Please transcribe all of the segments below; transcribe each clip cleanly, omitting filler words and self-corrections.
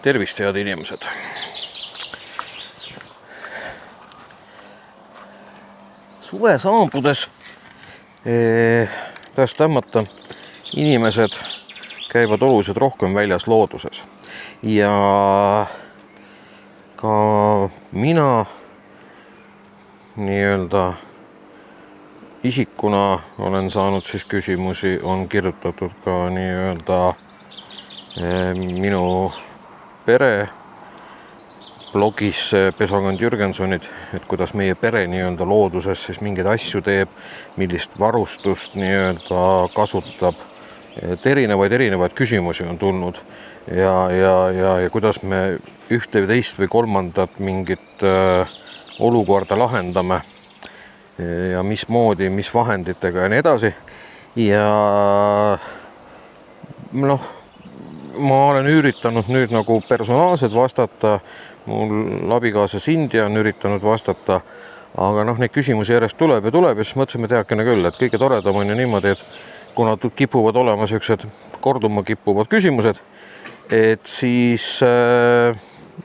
Tervist, head inimesed! Suve saabudes taas tõmmata inimesed käivad oluliselt rohkem väljas looduses. Ja ka mina nii-öelda isikuna olen saanud siis küsimusi, on kirjutatud ka nii-öelda minu pere blogis Pesakond Jürgensonid, et kuidas meie pere nii-öelda looduses siis mingeid asju teeb, millist varustust nii-öelda kasutab, et erinevaid küsimusi on tulnud ja kuidas me ühte või teist või kolmandat mingit olukorda lahendame ja mismoodi, mis vahenditega ja nii edasi. Ja ma olen üritanud nüüd nagu personaalselt vastata, mul abikaasa Sindi on üritanud vastata, aga neid küsimusi järjest tuleb ja siis mõtlesime teakene küll, et kõige toredam on ju niimoodi, et kuna kipuvad olema sellised korduma kippuvad küsimused, et siis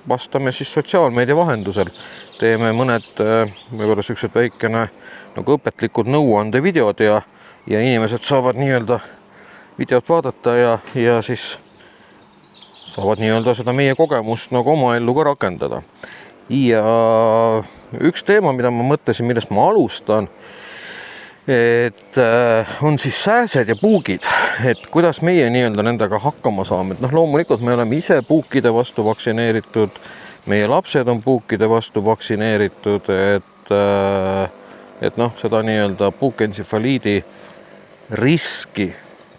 vastame siis sotsiaalmeedia vahendusel. Teeme mõned võib-olla sellised väikene nagu õpetlikud nõuande videod ja inimesed saavad nii-öelda videot vaadata ja siis saavad nii-öelda seda meie kogemust nagu oma ellu ka rakendada. Ja üks teema, mida ma mõtlesin, millest ma alustan, et on siis sääsed ja puugid, et kuidas meie nii-öelda nendega hakkama saame. Et loomulikult me oleme ise puukide vastu vaktsineeritud, meie lapsed on puukide vastu vaktsineeritud, et seda nii-öelda puukentsefaliidi riski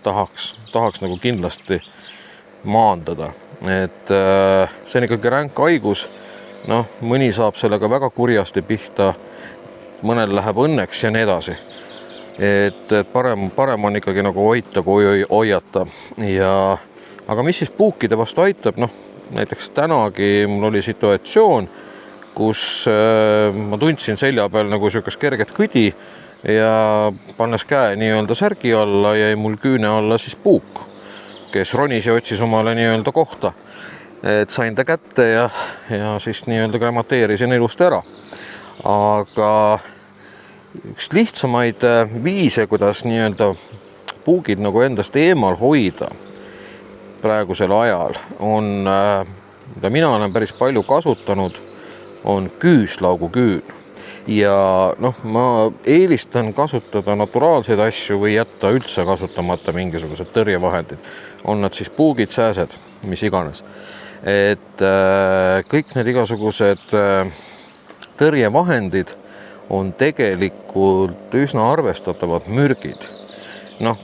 tahaks nagu kindlasti maandada. Et see on ikkagi ränk haigus, mõni saab sellega väga kurjasti pihta, mõnel läheb õnneks ja nii edasi. Et parem on ikkagi nagu hoita kui hoiata. Aga mis siis puukide vastu aitab? Näiteks tänagi mul oli situatsioon, kus ma tundsin selja peal nagu sellisest kerget kõdi ja pannes käe nii-öelda särgi alla jäi mul küüne alla siis puuk, kes ronis ja otsis omale nii-öelda kohta. Et sain ta kätte ja siis nii-öelda grammateerisin ilusti ära. Aga üks lihtsamaid viise, kuidas nii-öelda puugid nagu endast eemal hoida praegusel ajal on, mida mina olen päris palju kasutanud, on küüslaugu küün. Ja ma eelistan kasutada naturaalseid asju või jätta üldse kasutamata mingisugused tõrjevahendid. On nad siis puugid, sääsed, mis iganes. Et kõik need igasugused tõrjevahendid on tegelikult üsna arvestatavad mürgid.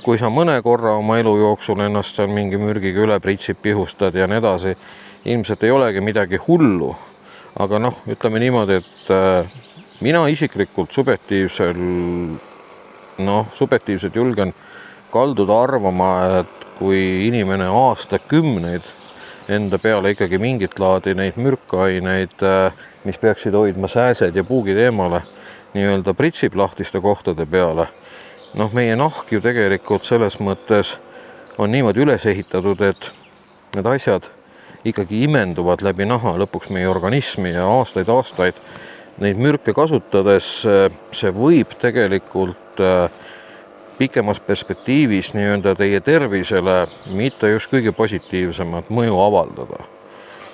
Kui sa mõne korra oma elu jooksul ennast mingi mürgiga üle pritsib, pihustad ja nii edasi, ilmselt ei olegi midagi hullu. Aga ütleme niimoodi, et mina isiklikult subjektiivselt julgen kalduda arvama, et kui inimene aastakümneid enda peale ikkagi mingit laadi neid mürkaineid, mis peaksid hoidma sääsed ja puugid eemale, nii-öelda pritsib lahtiste kohtade peale. Meie nahk ju tegelikult selles mõttes on niimoodi üles ehitatud, et need asjad ikkagi imenduvad läbi naha lõpuks meie organismi ja aastaid neid mürke kasutades see võib tegelikult pikemas perspektiivis nii-öelda teie tervisele mitte just kõige positiivsemat mõju avaldada.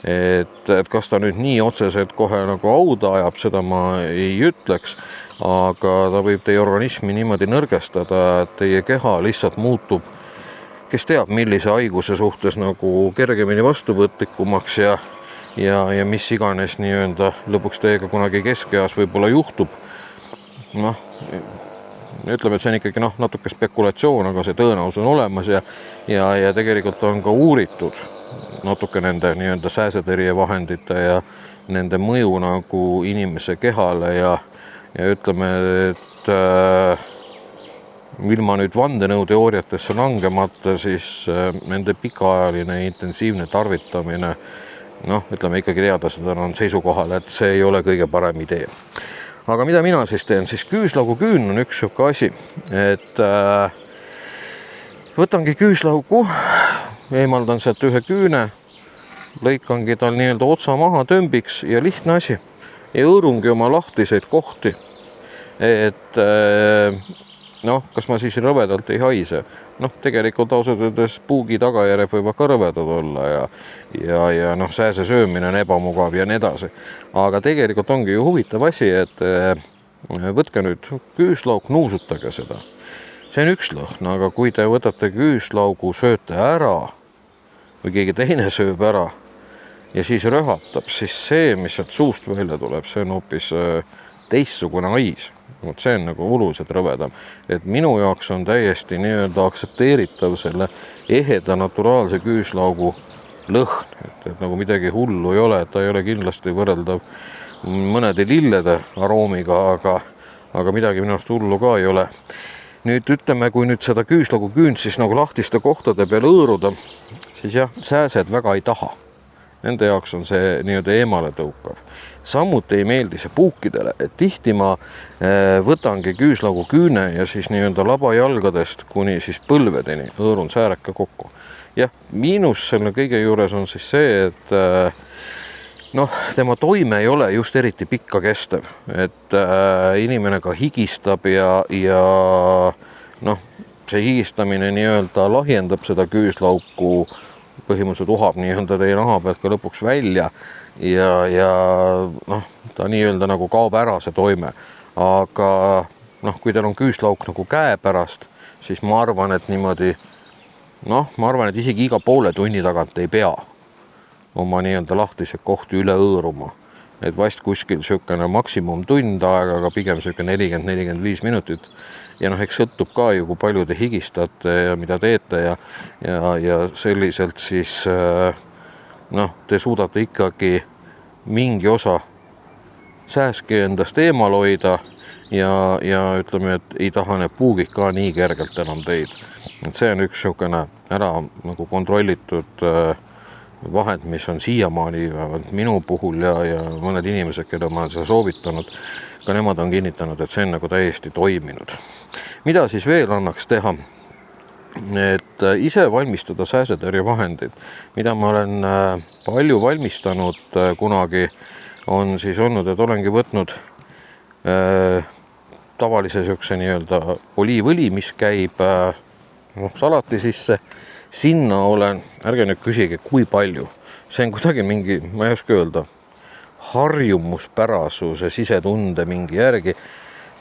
Et kas ta nüüd nii otseselt kohe nagu hauda ajab, seda ma ei ütleks, aga ta võib teie organismi niimoodi nõrgestada, et teie keha lihtsalt muutub, kes teab, millise haiguse suhtes nagu kergemini vastuvõtlikumaks ja mis iganes nii-öelda lõpuks teiega kunagi keskeas võib-olla juhtub. Ütleme, et see on ikkagi natuke spekulatsioon, aga see tõenäosus on olemas ja tegelikult on ka uuritud natuke nende nii-öelda sääsetõrjevahendite ja nende mõju nagu inimese kehale ja ütleme, et ilma nüüd vandenõuteooriatesse langemata, siis nende pikaajaline intensiivne tarvitamine, ütleme ikkagi teadlased on seisukohal, et see ei ole kõige parem idee. Aga mida mina siis teen? Siis küüslaugu küün on üks siuke asi, et võtangi küüslaugu, eemaldan sealt ühe küüne, lõikangi tal nii-öelda otsa maha tõmbiks ja lihtne asi. Ja hõõrungi oma lahtiseid kohti. Et noh, kas ma siis rõvedalt ei haise? Noh, tegelikult ausalt öeldes puugi tagajärjed võivad ka rõvedad olla ja noh, sääse söömine on ebamugav ja nii edasi. Aga tegelikult ongi ju huvitav asi, et võtke nüüd küüslauk, nuusutage seda. See on üks lõhn, aga kui te võtate küüslaugu, sööte ära või keegi teine sööb ära ja siis röhatab, siis see, mis sealt suust välja tuleb, see on hoopis teistsugune hais. See on nagu oluliselt rõvedam. Et minu jaoks on täiesti nii-öelda aktsepteeritav selle eheda naturaalse küüslaugu lõhn. Et nagu midagi hullu ei ole, et ta ei ole kindlasti võrreldav mõnede lillede aroomiga, aga midagi minu arust hullu ka ei ole. Nüüd ütleme, kui nüüd seda küüslaugu küünt siis nagu lahtiste kohtade peal hõõruda, siis jah, sääsed väga ei taha. Nende jaoks on see nii-öelda eemale tõukav. Samuti ei meeldi see puukidele, et tihti ma võtangi küüslaugu küüne ja siis nii-öelda labajalgadest kuni siis põlvedeni hõõrun sääreka kokku. Jah, miinus selle kõige juures on siis see, et noh, tema toime ei ole just eriti pikka kestev, et inimene ka higistab ja noh, see higistamine nii-öelda lahjendab seda küüslauku, põhimõtteliselt uhab nii-öelda teie naha pealt ka lõpuks välja ja noh, ta nii-öelda nagu kaob ära see toime. Aga noh, kui teil on küüslauk nagu käe pärast, siis ma arvan, et niimoodi, noh, ma arvan, et isegi iga poole tunni tagant ei pea oma nii-öelda lahtised kohti üle hõõruma. Et vast kuskil sükene maksimum tund aega, aga pigem sükene 40-45 minutit. Ja noh, eks sõltub ka ju, kui palju te higistate ja mida teete ja selliselt siis noh, te suudate ikkagi mingi osa sääski endast eemal hoida ja ütleme, et ei taha need puugid ka nii kergelt enam teid. Et see on üks sükene ära nagu kontrollitud vahend, mis on siiamaani minu puhul ja mõned inimesed, keda ma olen seda soovitanud, ka nemad on kinnitanud, et see on nagu täiesti toiminud. Mida siis veel annaks teha? Et ise valmistada sääsetõrjevahendid, mida ma olen palju valmistanud kunagi, on siis olnud, et olengi võtnud tavalise sükse nii-öelda oliivõli, mis käib salati sisse. Sinna olen, ärge nüüd küsige, kui palju. See on kuidagi mingi, ma ei oska öelda, harjumuspärasuse sisetunde mingi järgi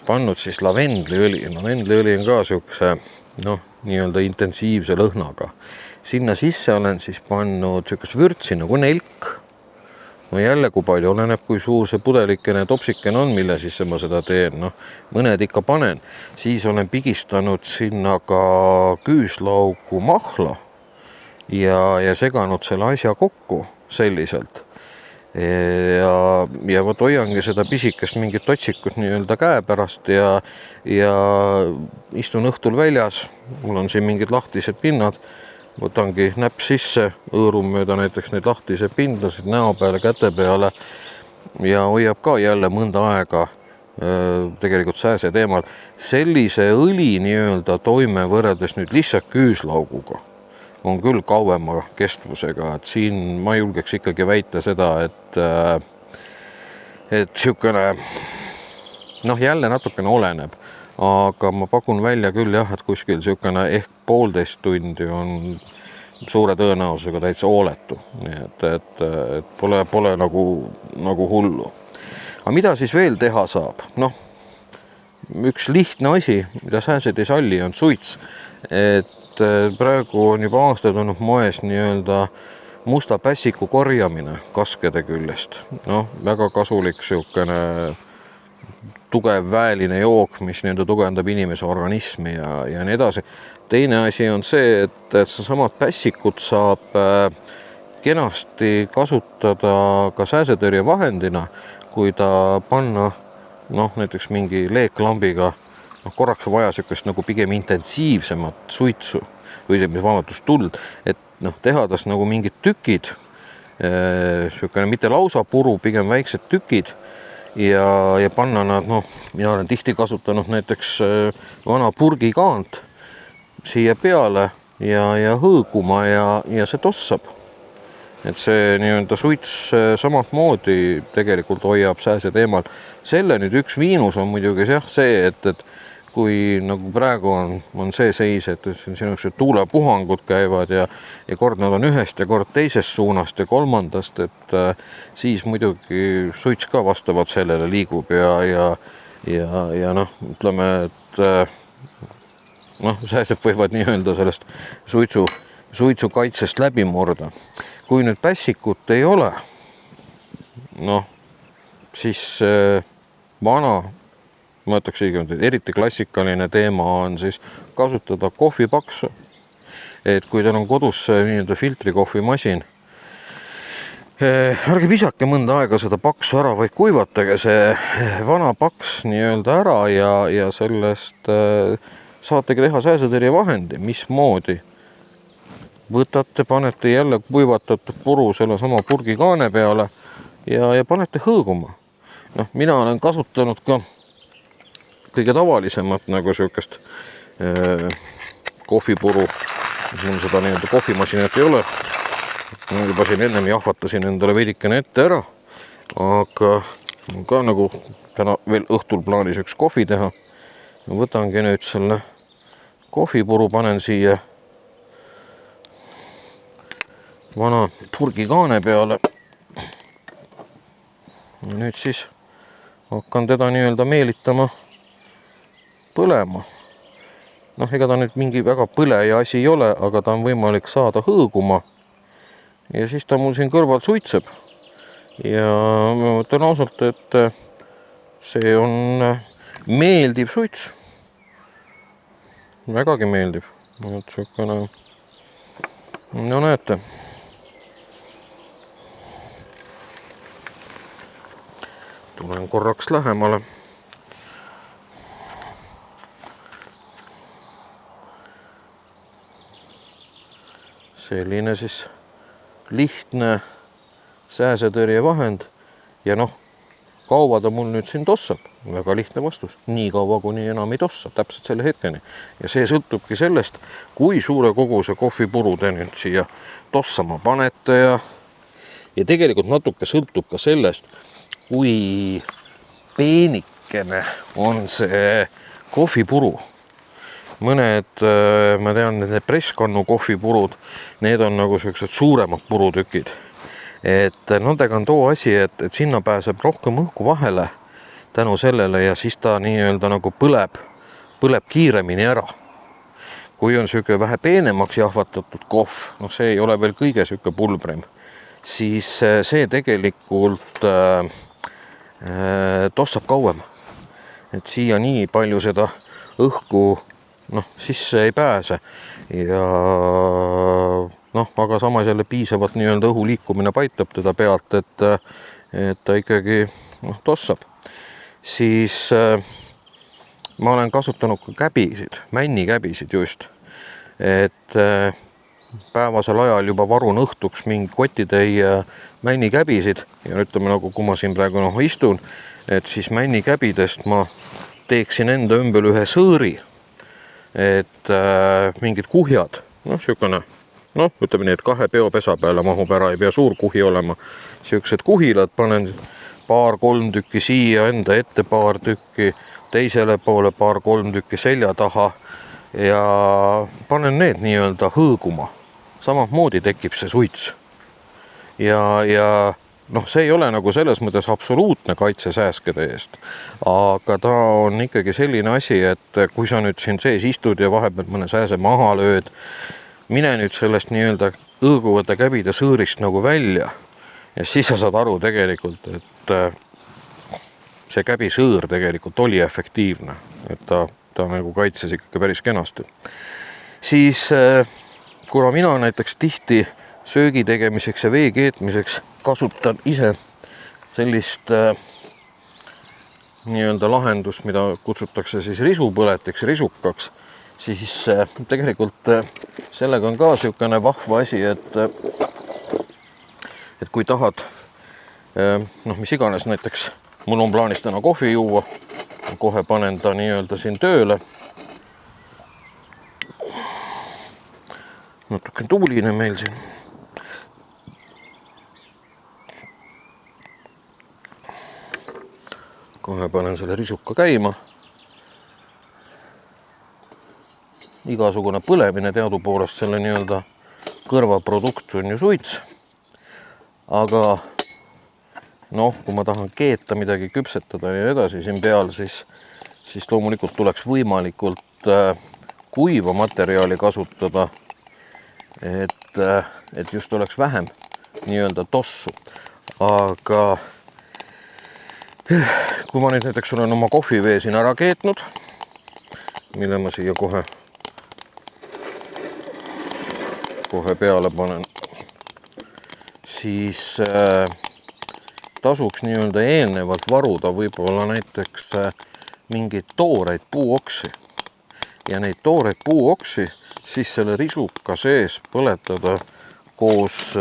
pannud siis lavendliõli. Lavendliõli on ka sükse, noh, nii-öelda intensiivse lõhnaga. Sinna sisse olen siis pannud sükest vürtsi nagu nelk. No jälle, kui palju oleneb, kui suur see pudelikene topsikene on, mille sisse ma seda teen. No, mõned ikka panen. Siis olen pigistanud sinna ka küüslaugu mahla ja seganud selle asja kokku selliselt. Ja võt hoiangi seda pisikest mingit totsikut nii-öelda käe pärast ja istun õhtul väljas. Mul on siin mingid lahtised pinnad. Võtangi näpp sisse, hõõrun mööda näiteks neid lahtise pindasid näo peale, käte peale ja hoiab ka jälle mõnda aega tegelikult sääse teemal. Sellise õli nii-öelda toime võrreldes nüüd lihtsalt küüslauguga on küll kauema kestvusega, et siin ma julgeks ikkagi väita seda, et sükene, noh jälle natukene oleneb. Aga ma pakun välja küll jah, et kuskil sükene ehk 1,5 tundi on suure tõenäosusega täitsa hooletu. Nii et pole nagu hullu. Aga mida siis veel teha saab? Noh, üks lihtne asi, mida sääsed ei salli, on suits. Et praegu on juba aastaid olnud moes nii-öelda musta pässiku korjamine kaskede küljest. Noh, väga kasulik sükene tugev väeline jook, mis nii-öelda tugevdab inimese organismi ja nii edasi. Teine asi on see, et samad pässikud saab kenasti kasutada ka sääsetõrjevahendina, kui ta panna näiteks mingi leeklambiga, korraks on vaja sükest nagu pigem intensiivsemat suitsu või tuld, et teha tas nagu mingid tükid, sükene mitte lausa puru, pigem väiksed tükid, ja panna nad, mina olen tihti kasutanud näiteks vana purgikaant siia peale ja hõõguma ja see tossab. et see nii-öelda suits samalt moodi tegelikult hoiab sääse teemal. Selle nüüd üks miinus on muidugi see, et kui nagu praegu on see seis, et siin tuulepuhangud käivad ja kord nad on ühest ja kord teisest suunast ja kolmandast, et siis muidugi suits ka vastavalt sellele liigub ja noh, ütleme, et sääsed võivad nii-öelda sellest suitsukaitsest läbi murda. Kui nüüd pässikut ei ole, siis vana, ma ütleks eriti klassikaline teema on siis kasutada kohvipaksu. Et kui teil on kodus nii-öelda filtrikohvimasin, ärge visake mõnda aega seda paksu ära, vaid kuivatage see vana paks nii-öelda ära ja sellest saategi teha sääsetõrjevahendi, mismoodi. Võtate, panete jälle kuivatatud puru selle sama purgikaane peale ja panete hõõguma. Mina olen kasutanud ka kõige tavalisemat nagu sihukest kohvipuru. Mul seda nii-öelda kohvimasinat ei ole. Ma juba siin ennem jahvatasin endale veidikene ette ära, aga ka nagu täna veel õhtul plaanis üks kohvi teha. Võtangi nüüd selle kohvipuru, panen siia vana purgikaane peale. Ja nüüd siis hakkan teda nii-öelda meelitama põlema. Ega ta nüüd mingi väga põleja asi ei ole, aga ta on võimalik saada hõõguma. Ja siis ta mul siin kõrval suitseb. Ja ma mõtlen ausalt, et see on meeldiv suits. Vägagi meeldib. No näete. Tulen korraks lähemale. Selline siis lihtne sääsetõrjevahend ja kaua ta mul nüüd siin tossab? Väga lihtne vastus. Nii kaua, kuni enam ei tossa, täpselt selle hetkeni. Ja see sõltubki sellest, kui suure koguse kohvipuru te nüüd siia tossama panete ja tegelikult natuke sõltub ka sellest, kui peenikene on see kohvipuru. Mõned, ma tean, need presskannu kohvipurud, need on nagu sellised suuremad purutükid. Et nendega on too asi, et sinna pääseb rohkem õhku vahele tänu sellele ja siis ta nii-öelda nagu põleb kiiremini ära. Kui on selline vähe peenemaks jahvatatud kohv, see ei ole veel kõige selline pulbrim, siis see tegelikult tossab kauem. Et siia nii palju seda õhku sisse ei pääse ja aga samas jälle piisavalt nii-öelda õhu liikumine paitab teda pealt, et ta ikkagi tossab. Siis ma olen kasutanud ka käbisid, männikäbisid just, et päevasel ajal juba varun õhtuks mingi kotitäie männikäbisid ja ütleme nagu, kui ma siin praegu istun, et siis männikäbidest ma teeksin enda ümber ühe sõõri, et mingid kuhjad, sihukene, ütleme nii, et 2 peopesa peale mahub ära, ei pea suur kuhi olema. Siuksed kuhilad panen 2-3 tükki siia enda ette, 2 tükki teisele poole, 2-3 tükki selja taha ja panen need nii-öelda hõõguma. Samamoodi tekib see suits. Ja see ei ole nagu selles mõttes absoluutne kaitse sääskede eest, aga ta on ikkagi selline asi, et kui sa nüüd siin sees istud ja vahepeal mõne sääse maha lööd, mine nüüd sellest nii-öelda õõguvate käbide sõõrist nagu välja ja siis sa saad aru tegelikult, et see käbisõõr tegelikult oli efektiivne, et ta nagu kaitses ikkagi päris kenasti. Siis kuna mina näiteks tihti söögi tegemiseks ja vee keetmiseks kasutan ise sellist nii-öelda lahendust, mida kutsutakse siis risupõletiks, risukaks, siis tegelikult sellega on ka selline vahva asi, et kui tahad, mis iganes, näiteks mul on plaanis täna kohvi juua, kohe panen ta nii-öelda siin tööle. Natuke tuuline meil siin. kohe panen selle risuka käima. Igasugune põlemine teadupoolest selle nii-öelda kõrvaprodukt on ju suits. Aga noh, kui ma tahan keeta midagi küpsetada ja edasi siin peal, siis loomulikult tuleks võimalikult kuiva materjali kasutada, et just oleks vähem nii-öelda tossu. Aga kui ma nüüd näiteks olen oma kohvivee siin ära keetnud, mille ma siia kohe peale panen, siis tasuks nii-öelda eelnevalt varuda võib-olla näiteks mingeid tooreid puuoksi. Ja neid tooreid puuoksi siis selle risuka sees põletada koos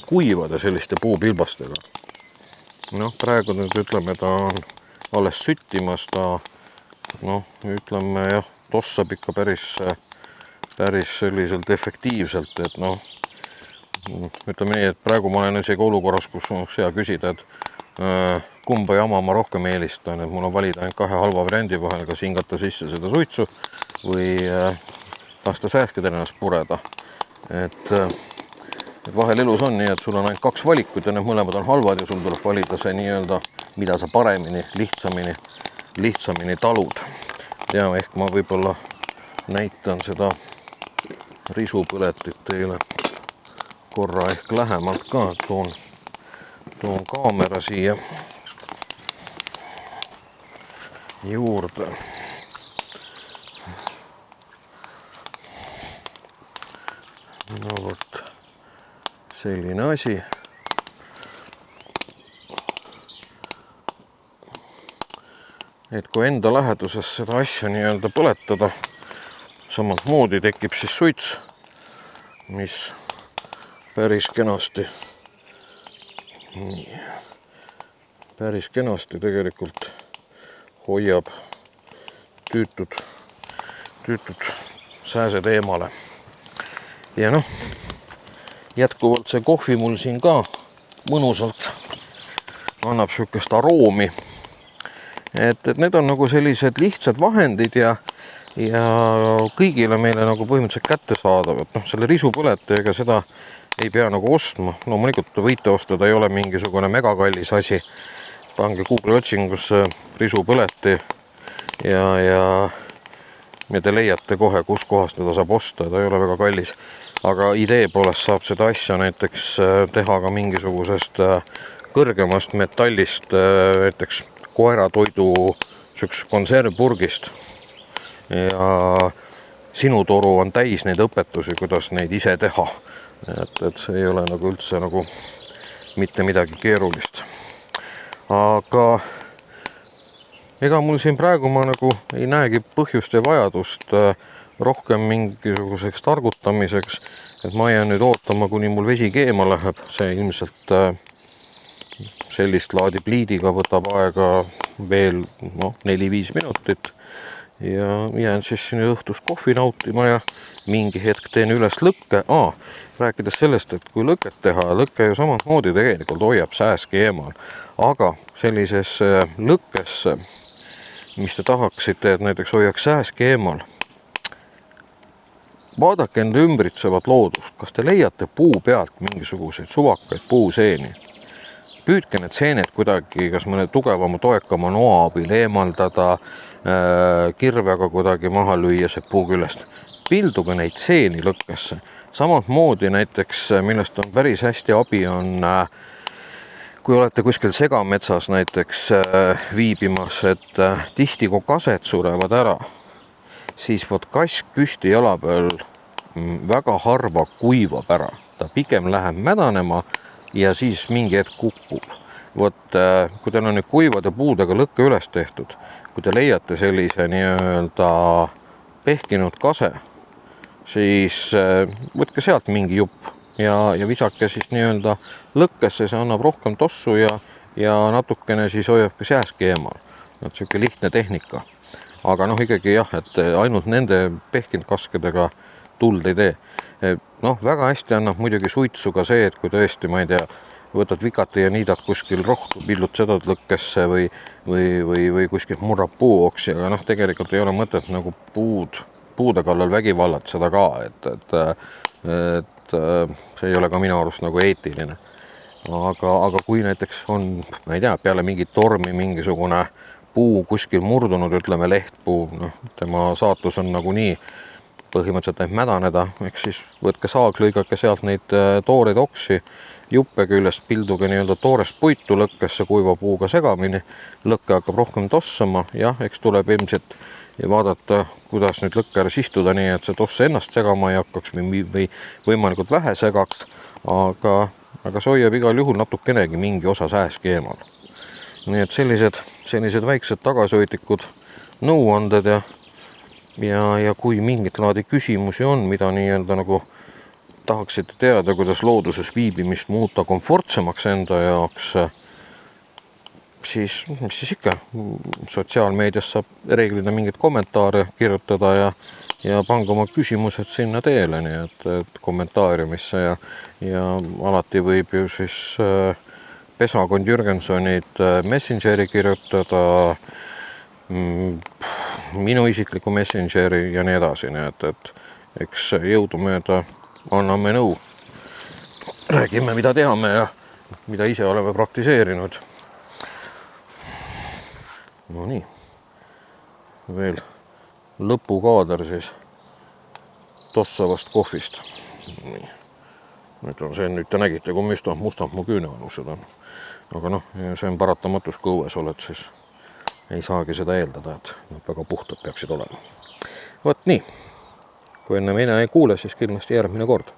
kuivade selliste puupilbastega. Noh, praegu nüüd ütleme, ta on alles süttimas, ta ütleme jah, tossab ikka päris selliselt efektiivselt, et noh, ütleme nii, et praegu ma olen isegi olukorras, kus on hea küsida, et kumba jama ma rohkem eelistan, et mul on valida ainult kahe halva variandi vahel, kas hingata sisse seda suitsu või lasta sääskidel ennast pureda. Et vahel elus on nii, et sul on ainult kaks valikut ja need mõlemad on halvad ja sul tuleb valida see nii-öelda, mida sa paremini, lihtsamini talud. Ja ehk ma võib-olla näitan seda risupõletit teile korra ehk lähemalt ka, toon kaamera siia juurde. No vot, selline asi. Et kui enda läheduses seda asja nii-öelda põletada, samalt moodi tekib siis suits, mis päris kenasti tegelikult hoiab tüütud sääsed eemale. Ja noh, jätkuvalt see kohvi mul siin ka mõnusalt annab sükest aroomi. Et need on nagu sellised lihtsad vahendid ja kõigile meile nagu põhimõtteliselt kätte saadav. Et noh, selle risupõletajaga seda ei pea nagu ostma. Loomulikult võite osta, ta ei ole mingisugune megakallis asi. Pange Google otsingusse risupõleti ja te leiate kohe, kus kohast teda saab osta. Ta ei ole väga kallis. Aga idee poolest saab seda asja näiteks teha ka mingisugusest kõrgemast metallist, näiteks koeratoidu konservpurgist. Ja sinu toru on täis neid õpetusi, kuidas neid ise teha. Et see ei ole nagu üldse nagu mitte midagi keerulist. Aga ega mul siin praegu ma nagu ei näegi põhjust ja vajadust rohkem mingisuguseks targutamiseks, et ma jään nüüd ootama, kuni mul vesi keema läheb. See ilmselt sellist laadi pliidiga võtab aega veel 4-5 minutit ja jään siis siin õhtust kohvi nautima ja mingi hetk teen üles lõkke. Rääkides sellest, et kui lõket teha, lõkke ju samad moodi tegelikult hoiab sääski eemal, aga sellises lõkkesse, mis te tahaksite, et näiteks hoiaks sääski eemal, vaadake enda ümbritsevat loodust, kas te leiate puu pealt mingisuguseid suvakaid puuseeni. Püüdke need seened kuidagi, kas mõne tugevama, toekama noa abil eemaldada, kirvega kuidagi maha lüüa see puu küljest. Pilduge neid seeni lõkkesse. Samalt moodi näiteks, millest on päris hästi abi, on kui olete kuskil segametsas näiteks viibimas, et tihti kui kased surevad ära, siis kask püsti jala peal väga harva kuivab ära. Ta pigem läheb mädanema ja siis mingi hetk kukub. Kui teil on nüüd kuivade puudega lõkke üles tehtud, kui te leiate sellise nii-öelda pehkinud kase, siis võtke sealt mingi jupp ja visake siis nii-öelda lõkkesse, see annab rohkem tossu ja natukene siis hoiab ka sääski eemal. Selline lihtne tehnika. Aga ikkagi jah, et ainult nende pehkinud kaskedega tuld ei tee. Väga hästi annab muidugi suitsu ka see, et kui tõesti, ma ei tea, võtad vikati ja niidad kuskil rohtu, pillud seda lõkkesse või kuskilt murrab puuoksi, aga noh, tegelikult ei ole mõtet nagu puude kallal vägivallatseda ka, et see ei ole ka minu arust nagu eetiline. Aga kui näiteks on, ma ei tea, peale mingit tormi mingisugune puu kuskil murdunud, ütleme lehtpuu, noh, tema saatus on nagunii põhimõtteliselt neid mädaneda, eks siis võtke saag, lõigake sealt neid tooreid oksi, juppe küljest pilduge nii-öelda toorest puitu lõkkesse kuiva puuga segamini, lõkke hakkab rohkem tossama, jah, eks tuleb ilmselt vaadata, kuidas nüüd lõkke ääres istuda nii, et see toss ennast segama ei hakkaks või võimalikult vähe segaks, aga see hoiab igal juhul natukenegi mingi osa sääski eemal. Nii et sellised väiksed tagasihoidlikud nõuanded ja kui mingit laadi küsimusi on, mida nii-öelda nagu tahaksite teada, kuidas looduses viibimist muuta komfortsemaks enda jaoks, siis mis siis ikka, sotsiaalmeedias saab reeglina mingeid kommentaare kirjutada ja pange oma küsimused sinna teele, nii et kommentaariumisse ja alati võib ju siis Pesakond Jürgensonid Messengeri kirjutada, minu isikliku Messengeri ja nii edasi, nii et eks jõudumööda anname nõu, räägime, mida teame ja mida ise oleme praktiseerinud. No nii, veel lõpukaader siis tossavast kohvist. Nii. Nüüd te nägite, kui mustad mu küünealused on. Aga noh, see on paratamatus, kui õues oled, siis ei saagi seda eeldada, et nad väga puhtad peaksid olema. Vot nii, kui enne mina ei kuule, siis kindlasti järgmine kord.